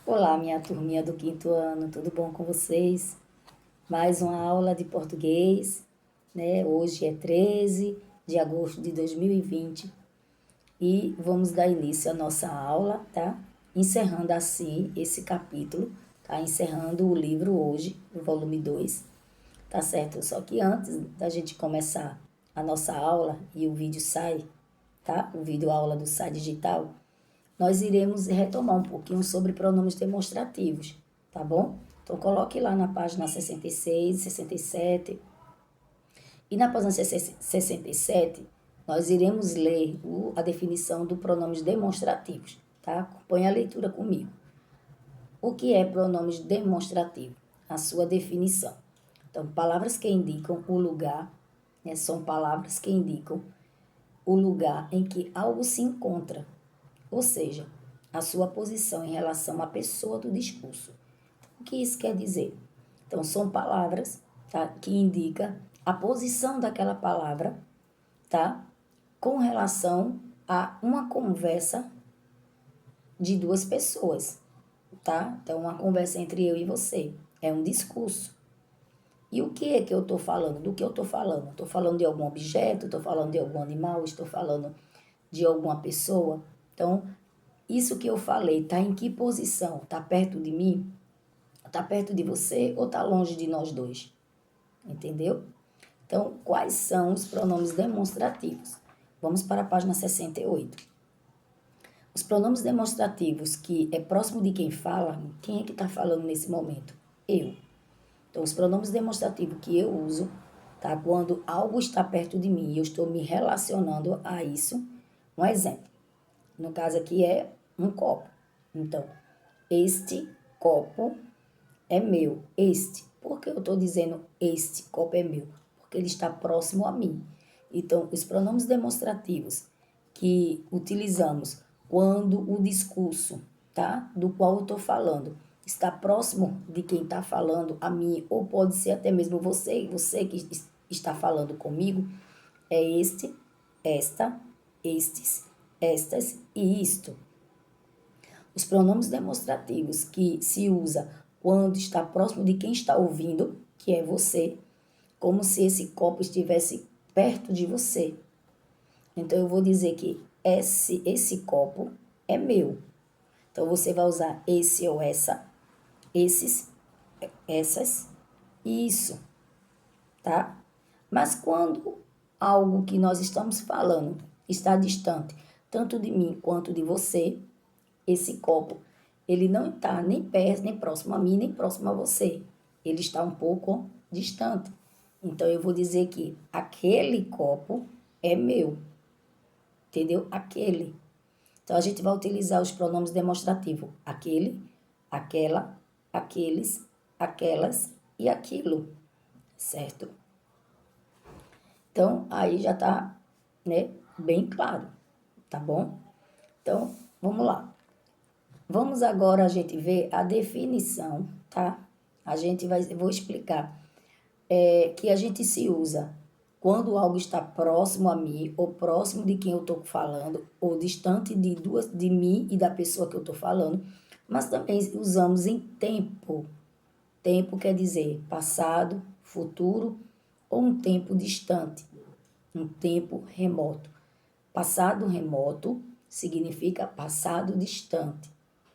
Olá, minha turminha do quinto ano, tudo bom com vocês? Mais uma aula de português, né? Hoje é 13 de agosto de 2020 e vamos dar início à nossa aula, tá? Encerrando assim esse capítulo, tá? Encerrando o livro hoje, o volume 2, tá certo? Só que antes da gente começar a nossa aula e o vídeo sai, tá? O vídeo aula do Sai Digital, nós iremos retomar um pouquinho sobre pronomes demonstrativos, tá bom? Então, coloque lá na página 66, 67. E na página 67, nós iremos ler a definição do pronomes demonstrativos, tá? Acompanhe a leitura comigo. O que é pronomes demonstrativo? A sua definição. Então, palavras que indicam o lugar, né, são palavras que indicam o lugar em que algo se encontra, ou seja, a sua posição em relação à pessoa do discurso. O que isso quer dizer? Então, são palavras, tá, que indicam a posição daquela palavra, tá, com relação a uma conversa de duas pessoas, tá? Então, uma conversa entre eu e você é um discurso. E o que é que eu estou falando? Do que eu estou falando? Estou falando de algum objeto? Estou falando de algum animal? Estou falando de alguma pessoa? Então, isso que eu falei, está em que posição? Está perto de mim? Está perto de você ou está longe de nós dois? Entendeu? Então, quais são os pronomes demonstrativos? Vamos para a página 68. Os pronomes demonstrativos que é próximo de quem fala, quem é que está falando nesse momento? Eu. Então, os pronomes demonstrativos que eu uso, tá? Quando algo está perto de mim e eu estou me relacionando a isso. Um exemplo. No caso aqui é um copo. Então, este copo é meu. Este. Por que eu estou dizendo este copo é meu? Porque ele está próximo a mim. Então, os pronomes demonstrativos que utilizamos quando o discurso, tá, do qual eu estou falando, está próximo de quem está falando a mim, ou pode ser até mesmo você que está falando comigo, é este, esta, estes, estas e isto. Os pronomes demonstrativos que se usa quando está próximo de quem está ouvindo, que é você, como se esse copo estivesse perto de você. Então, eu vou dizer que esse copo é meu. Então, você vai usar esse ou essa, esses, essas e isso, tá? Mas quando algo que nós estamos falando está distante, tanto de mim quanto de você, esse copo, ele não está nem perto, nem próximo a mim, nem próximo a você. Ele está um pouco distante. Então, eu vou dizer que aquele copo é meu. Entendeu? Aquele. Então, a gente vai utilizar os pronomes demonstrativos. Aquele, aquela, aqueles, aquelas e aquilo. Certo? Então, aí já está, né, bem claro. Tá bom? Então, vamos lá. Vamos agora a gente ver a definição, tá? Vou explicar que a gente se usa quando algo está próximo a mim, ou próximo de quem eu estou falando, ou distante de mim e da pessoa que eu estou falando, mas também usamos em tempo. Tempo quer dizer passado, futuro ou um tempo distante, um tempo remoto. Passado remoto significa passado distante,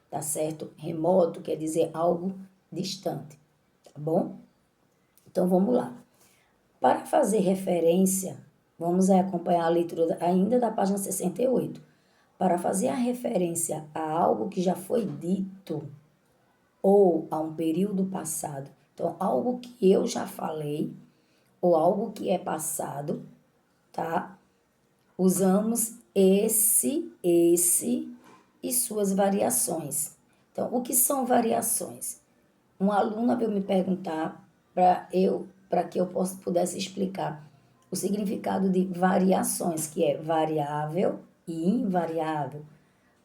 tá certo? Remoto quer dizer algo distante, tá bom? Então vamos lá. Para fazer referência, vamos acompanhar a leitura ainda da página 68. Para fazer a referência a algo que já foi dito ou a um período passado, então algo que eu já falei ou algo que é passado, tá? Usamos esse e suas variações. Então, o que são variações? Um aluno veio me perguntar para que eu pudesse explicar o significado de variações, que é variável e invariável.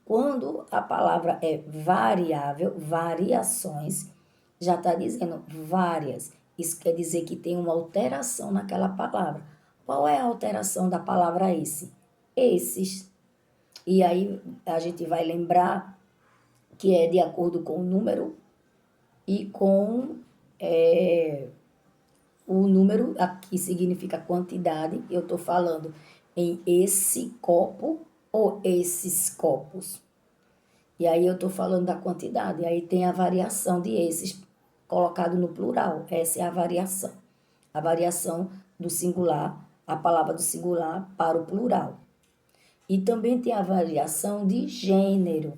Quando a palavra é variável, variações, já está dizendo várias. Isso quer dizer que tem uma alteração naquela palavra. Qual é a alteração da palavra esse? Esses. E aí a gente vai lembrar que é de acordo com o número e com o número, aqui significa quantidade, eu estou falando em esse copo ou esses copos. E aí eu estou falando da quantidade, aí tem a variação de esses colocado no plural, essa é a variação do singular, a palavra do singular para o plural. E também tem a variação de gênero,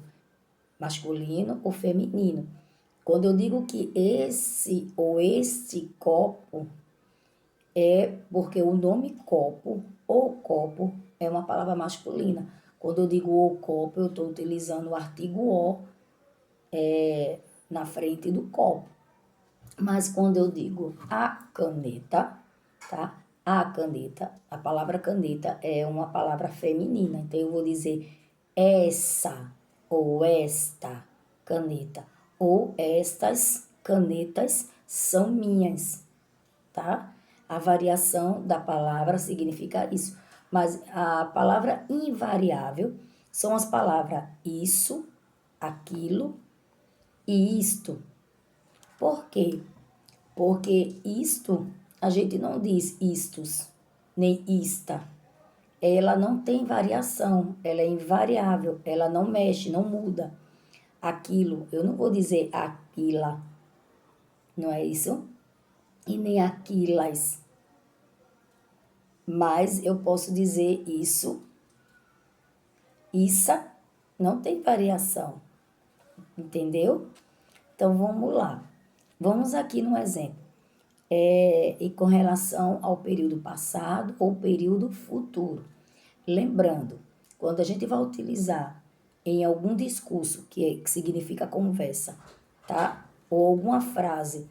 masculino ou feminino. Quando eu digo que esse ou este copo, é porque o nome copo ou copo é uma palavra masculina. Quando eu digo o copo, eu estou utilizando o artigo o na frente do copo. Mas quando eu digo a caneta, tá? A caneta, a palavra caneta é uma palavra feminina. Então eu vou dizer essa ou esta caneta ou estas canetas são minhas, tá? A variação da palavra significa isso. Mas a palavra invariável são as palavras isso, aquilo e isto. Por quê? Porque isto, a gente não diz istos, nem ista. Ela não tem variação, ela é invariável, ela não mexe, não muda. Aquilo, eu não vou dizer aquila, não é isso? E nem aquilas. Mas eu posso dizer isso, issa, não tem variação, entendeu? Então vamos lá. Vamos aqui no exemplo. E com relação ao período passado ou período futuro. Lembrando, quando a gente vai utilizar em algum discurso que significa conversa, tá? Ou alguma frase,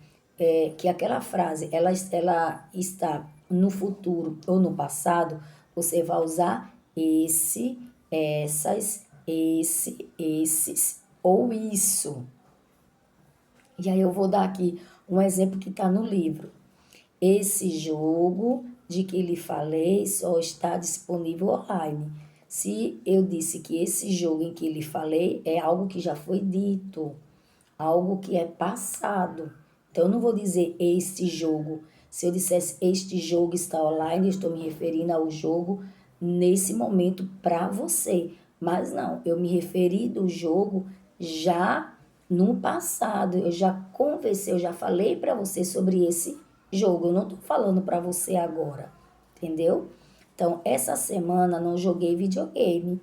que aquela frase ela está no futuro ou no passado, você vai usar esse, essas, esse, esses ou isso. E aí eu vou dar aqui um exemplo que está no livro. Esse jogo de que lhe falei só está disponível online. Se eu disse que esse jogo em que lhe falei é algo que já foi dito, algo que é passado. Então eu não vou dizer este jogo. Se eu dissesse este jogo está online, eu estou me referindo ao jogo nesse momento para você. Mas não, eu me referi do jogo já no passado. Eu já conversei, eu já falei para você sobre esse jogo. Eu não estou falando para você agora, entendeu? Então, essa semana não joguei videogame.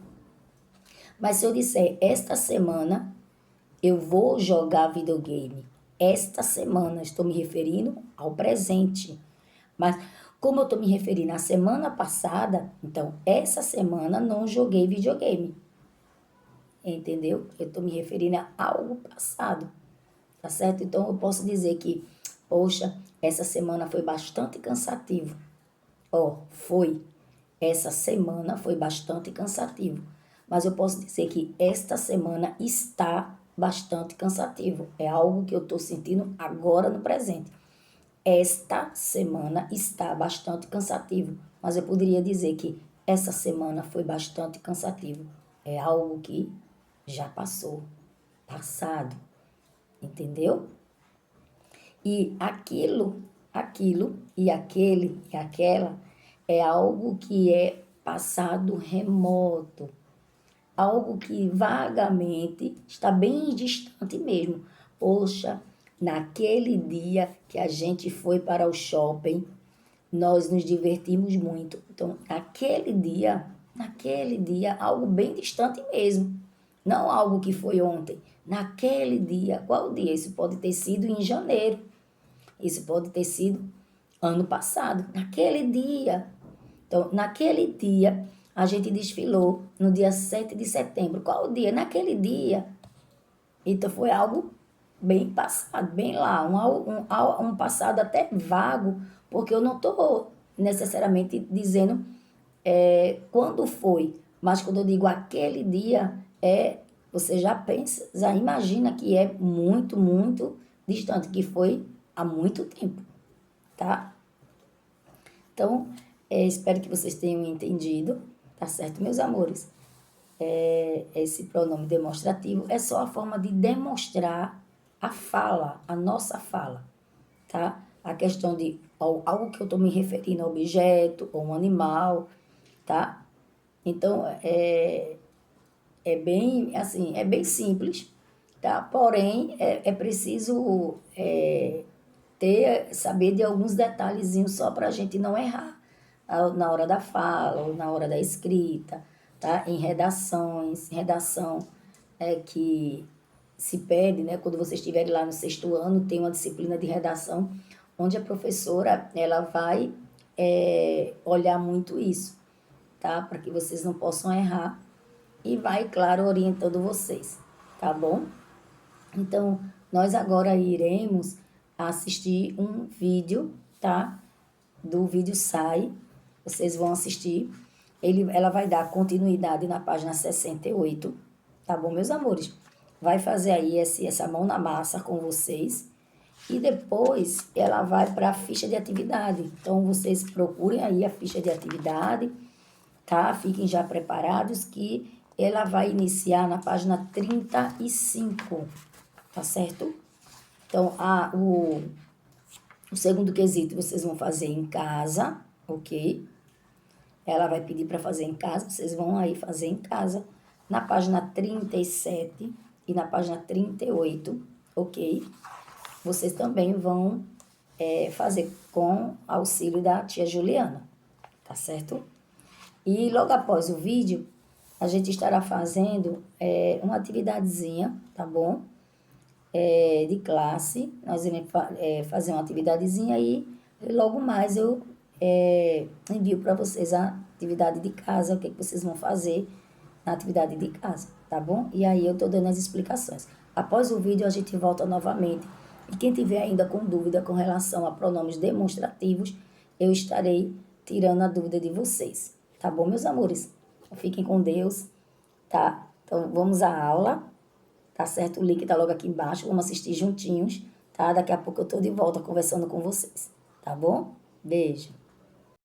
Mas se eu disser esta semana eu vou jogar videogame, esta semana, estou me referindo ao presente. Mas como eu estou me referindo à semana passada, então essa semana não joguei videogame. Entendeu? Eu estou me referindo a algo passado. Tá certo? Então eu posso dizer que, poxa, essa semana foi bastante cansativo. Foi. Essa semana foi bastante cansativo. Mas eu posso dizer que esta semana está bastante cansativo. É algo que eu estou sentindo agora no presente. Esta semana está bastante cansativo. Mas eu poderia dizer que essa semana foi bastante cansativo. É algo que já passou, passado. Entendeu? E aquilo e aquele e aquela é algo que é passado remoto, algo que vagamente está bem distante mesmo. Poxa, naquele dia que a gente foi para o shopping, nós nos divertimos muito. Então, naquele dia, algo bem distante mesmo. Não algo que foi ontem. Naquele dia, qual dia? Isso pode ter sido em janeiro. Isso pode ter sido ano passado. Naquele dia. Então, naquele dia, a gente desfilou no dia 7 de setembro. Qual o dia? Naquele dia. Então, foi algo bem passado, bem lá. Um passado até vago, porque eu não estou necessariamente dizendo quando foi. Mas quando eu digo aquele dia, você já pensa, já imagina que é muito, muito distante, que foi há muito tempo, tá? Então, espero que vocês tenham entendido, tá certo, meus amores? esse pronome demonstrativo é só a forma de demonstrar a fala, a nossa fala, tá? A questão de algo que eu estou me referindo a objeto ou um animal, tá? Então, é bem, assim, é bem simples, tá? Porém, é preciso saber de alguns detalhezinhos só para a gente não errar na hora da fala ou na hora da escrita, tá? Em redação que se pede, né? Quando vocês estiverem lá no 6º ano, tem uma disciplina de redação onde a professora ela vai olhar muito isso, tá? Para que vocês não possam errar e vai, claro, orientando vocês, tá bom? Então, nós agora iremos assistir um vídeo, tá? Do vídeo Sai, vocês vão assistir. Ela vai dar continuidade na página 68, tá bom, meus amores? Vai fazer aí essa mão na massa com vocês. E depois ela vai para a ficha de atividade. Então, vocês procurem aí a ficha de atividade, tá? Fiquem já preparados que ela vai iniciar na página 35, tá certo? Então, o segundo quesito vocês vão fazer em casa, ok? Ela vai pedir para fazer em casa, vocês vão aí fazer em casa, na página 37 e na página 38, ok? Vocês também vão fazer com auxílio da tia Juliana, tá certo? E logo após o vídeo, a gente estará fazendo uma atividadezinha, tá bom? De classe, nós iremos fazer uma atividadezinha aí, e logo mais eu envio para vocês a atividade de casa, o que vocês vão fazer na atividade de casa, tá bom? E aí eu tô dando as explicações. Após o vídeo a gente volta novamente, e quem tiver ainda com dúvida com relação a pronomes demonstrativos, eu estarei tirando a dúvida de vocês, tá bom, meus amores? Fiquem com Deus, tá? Então vamos à aula. Tá certo? O link tá logo aqui embaixo. Vamos assistir juntinhos, tá? Daqui a pouco eu tô de volta conversando com vocês, tá bom? Beijo.